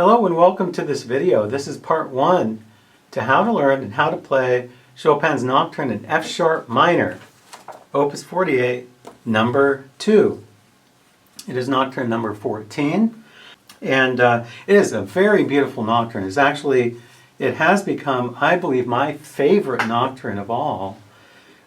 Hello and welcome to this video. This is part 1 to how to learn and how to play Chopin's Nocturne in F sharp minor, Opus 48, number 2. It is Nocturne number 14, and it is a very beautiful Nocturne. It has become, I believe, my favorite Nocturne of all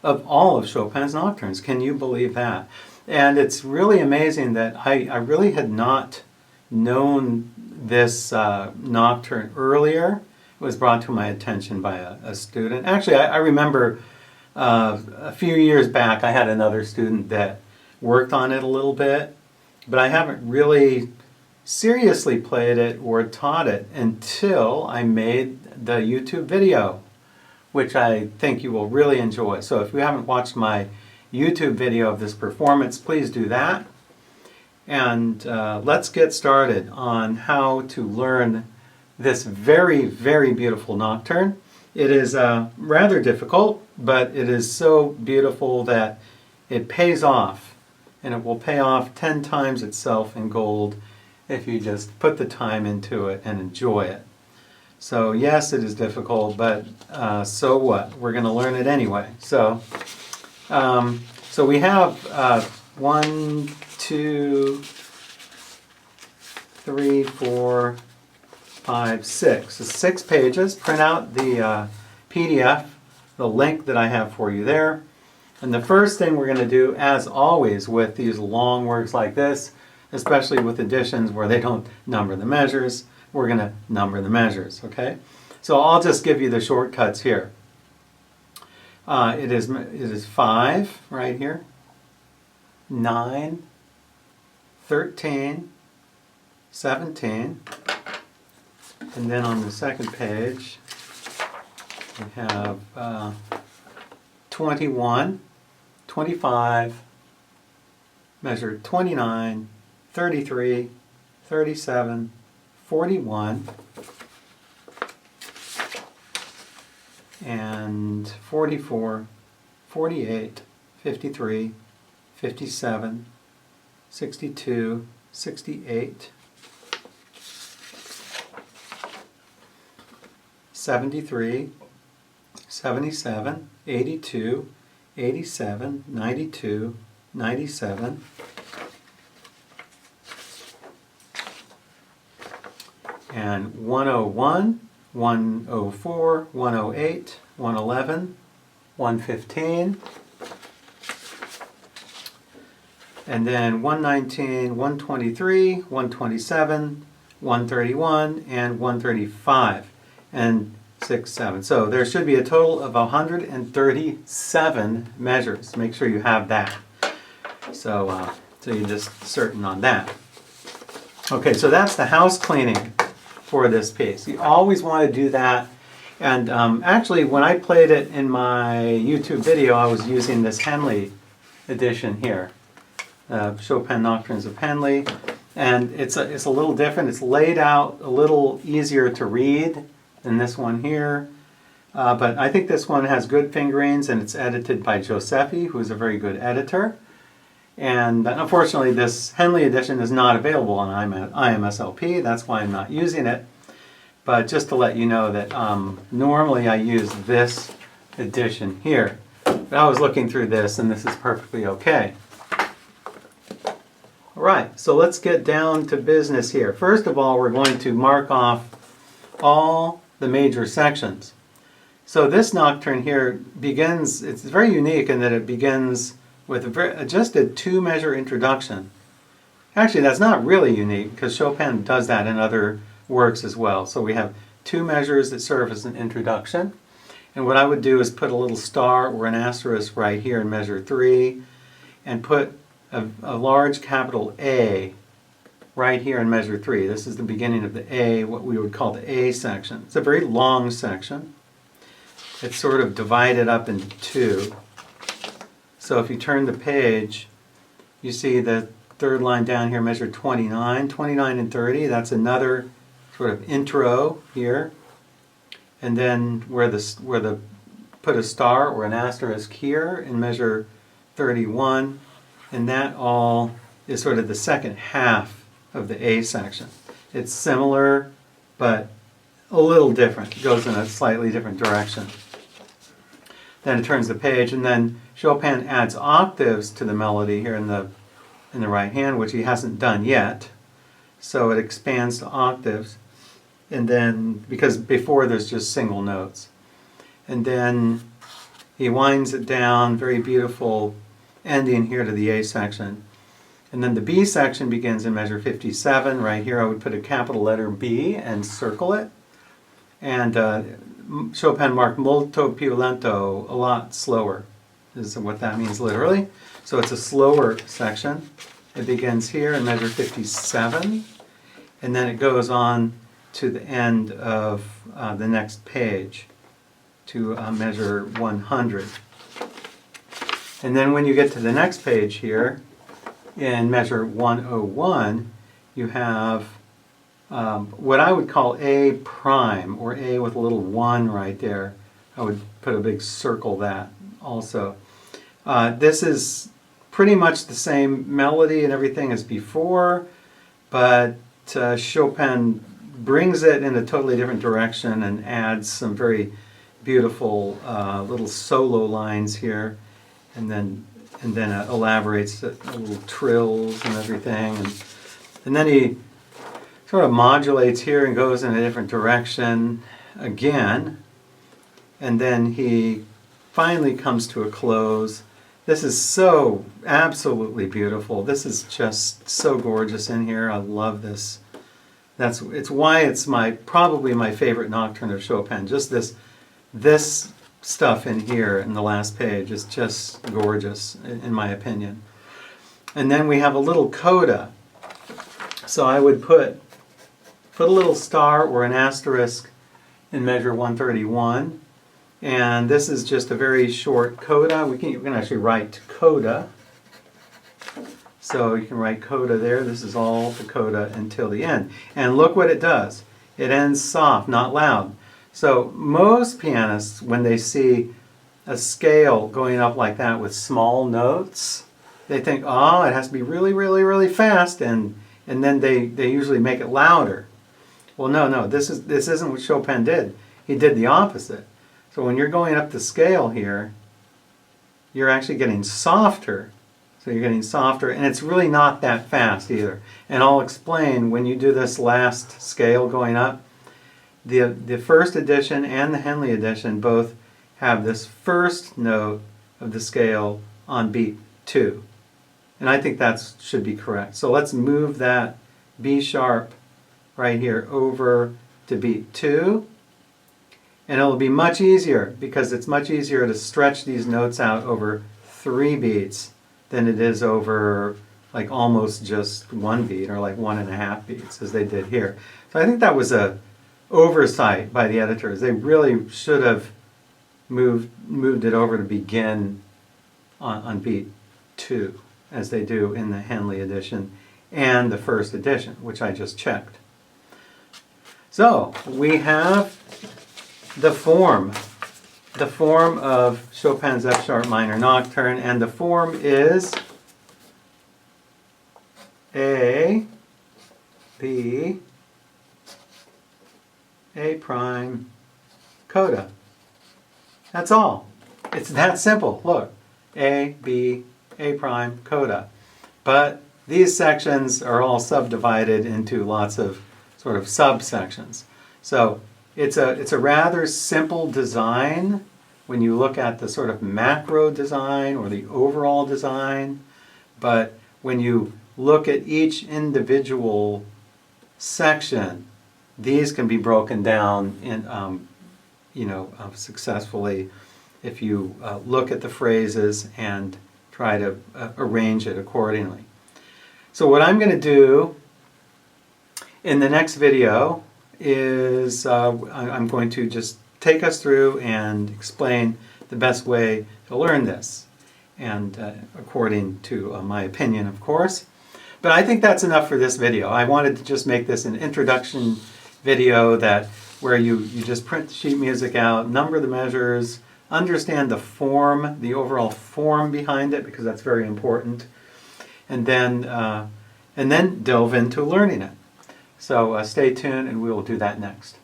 of Chopin's Nocturnes. Can you believe that? And it's really amazing that I really had not known this Nocturne earlier. It was brought to my attention by a student. Actually, I remember a few years back I had another student that worked on it a little bit, but I haven't really seriously played it or taught it until I made the YouTube video, which I think you will really enjoy. So if you haven't watched my YouTube video of this performance, please do that. And let's get started on how to learn this very, very beautiful Nocturne. It is rather difficult, but it is so beautiful that it pays off. And it will pay off 10 times itself in gold if you just put the time into it and enjoy it. So yes, it is difficult, but so what? We're going to learn it anyway. So we have 1, 2, 3, 4, 5, 6. So 6 pages. Print out the PDF, the link that I have for you there. And the first thing we're going to do, as always with these long works like this, especially with editions where they don't number the measures, we're going to number the measures, okay? So I'll just give you the shortcuts here. It is 5 right here, 9, 13, 17, and then on the second page we have 21, 25, measure 29, 33, 37, 41, and 44, 48, 53, 57, 62, 68, 73, 77, 82, 87, 92, 97, and 101, 104, 108, 111, 115, and then 119, 123, 127, 131, and 135, and 6, 7. So there should be a total of 137 measures. Make sure you have that. So you're just certain on that. Okay, so that's the house cleaning for this piece. You always want to do that. And actually, when I played it in my YouTube video, I was using this Henley edition here, Chopin Nocturnes of Henley, and it's a little different. It's laid out a little easier to read than this one here, but I think this one has good fingerings, and it's edited by Josephi, who is a very good editor. And unfortunately, this Henley edition is not available on IMSLP. That's why I'm not using it. But just to let you know that normally I use this edition here. But I was looking through this, and this is perfectly okay. All right, so let's get down to business here. First of all, we're going to mark off all the major sections. So this Nocturne here begins, it's very unique in that it begins with just a 2-measure introduction. Actually, that's not really unique because Chopin does that in other works as well. So we have 2 measures that serve as an introduction. And what I would do is put a little star or an asterisk right here in measure 3 and put a large capital A right here in measure 3. This is the beginning of the A, what we would call the A section. It's a very long section. It's sort of divided up into 2. So if you turn the page, you see the third line down here, measure 29, 29 and 30. That's another sort of intro here. And then put a star or an asterisk here in measure 31, and that all is sort of the second half of the A section. It's similar but a little different. It goes in a slightly different direction. Then it turns the page, and then Chopin adds octaves to the melody here in the right hand, which he hasn't done yet. So it expands to octaves, and then, because before there's just single notes. And then he winds it down, very beautiful ending here to the A section. And then the B section begins in measure 57. Right here I would put a capital letter B and circle it. And Chopin marked molto più lento, a lot slower, is what that means literally. So it's a slower section. It begins here in measure 57, and then it goes on to the end of the next page, to measure 100. And then when you get to the next page here, in measure 101, you have what I would call A prime, or A with a little 1 right there. I would put a big circle that also. This is pretty much the same melody and everything as before, but Chopin brings it in a totally different direction and adds some very beautiful little solo lines here, and then elaborates the little trills and everything, and then he sort of modulates here and goes in a different direction again, and then he finally comes to a close. This is so absolutely beautiful. This is just so gorgeous in here. I love this. It's why it's probably my favorite nocturne of Chopin. Just this stuff in here in the last page is just gorgeous in my opinion. And then we have a little coda. So I would put a little star or an asterisk in measure 131. And this is just a very short coda. You can actually write coda. So you can write coda there. This is all the coda until the end. And look what it does. It ends soft, not loud. So most pianists, when they see a scale going up like that with small notes, they think, oh, it has to be really, really, really fast, and then they usually make it louder. Well, no, this isn't what Chopin did. He did the opposite. So when you're going up the scale here, you're actually getting softer. So you're getting softer, and it's really not that fast either. And I'll explain when you do this last scale going up. The first edition and the Henley edition both have this first note of the scale on beat 2. And I think that should be correct. So let's move that B sharp right here over to beat 2. And it'll be much easier, because it's much easier to stretch these notes out over 3 beats than it is over like almost just 1 beat, or like 1.5 beats as they did here. So I think that was a oversight by the editors. They really should have moved it over to begin on beat 2, as they do in the Henley edition and the first edition, which I just checked. So we have the form of Chopin's F sharp minor nocturne, and the form is A, B, A prime, coda. That's all. It's that simple. Look, A, B, A prime, coda. But these sections are all subdivided into lots of sort of subsections. So it's a rather simple design when you look at the sort of macro design or the overall design, but when you look at each individual section, these can be broken down in, successfully if you look at the phrases and try to arrange it accordingly. So what I'm going to do in the next video is I'm going to just take us through and explain the best way to learn this, and according to my opinion, of course. But I think that's enough for this video. I wanted to just make this an introduction video where you just print the sheet music out, number the measures, understand the form, the overall form behind it, because that's very important, and then delve into learning it. So stay tuned and we will do that next.